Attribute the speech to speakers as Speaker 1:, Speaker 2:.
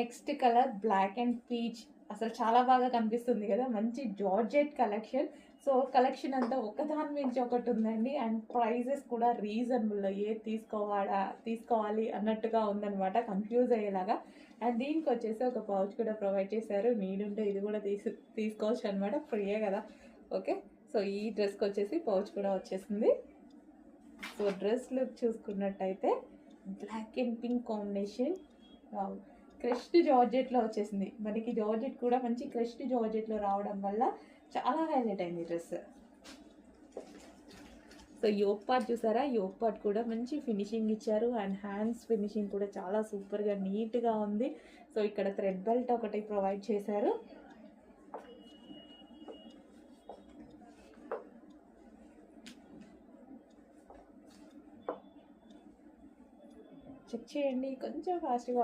Speaker 1: Next colour black and peach. అసలు చాలా బాగా కనిపిస్తుంది కదా, మంచి జార్జెట్ కలెక్షన్. సో కలెక్షన్ అంతా ఒకదాని మించి ఒకటి ఉందండి, అండ్ ప్రైజెస్ కూడా రీజనబుల్. ఏది తీసుకోవాలి అన్నట్టుగా ఉందన్నమాట, కన్ఫ్యూజ్ అయ్యేలాగా. అండ్ దీనికి వచ్చేసి ఒక పౌచ్ కూడా ప్రొవైడ్ చేశారు. నీడుంటే ఇది కూడా తీసుకోవచ్చు అనమాట, ఫ్రీయే కదా. ఓకే, సో ఈ డ్రెస్కి వచ్చేసి పౌచ్ కూడా వచ్చేసింది. సో డ్రెస్ లుక్ చూసుకున్నట్టయితే black and pink combination, crushed జార్జెట్లో వచ్చేసింది. మనకి జార్జెట్ కూడా మంచి క్రష్డ్ జార్జెట్లో రావడం వల్ల చాలా హైలైట్ అయింది డ్రెస్. సో యోక్ పార్ట్ చూసారా, యోక్ పార్ట్ కూడా మంచి ఫినిషింగ్ ఇచ్చారు, అండ్ హ్యాండ్స్ ఫినిషింగ్ కూడా చాలా సూపర్గా నీట్గా ఉంది. సో ఇక్కడ థ్రెడ్ బెల్ట్ ఒకటి ప్రొవైడ్ చేశారు. చెక్ చేయండి, కొంచెం ఫాస్ట్గా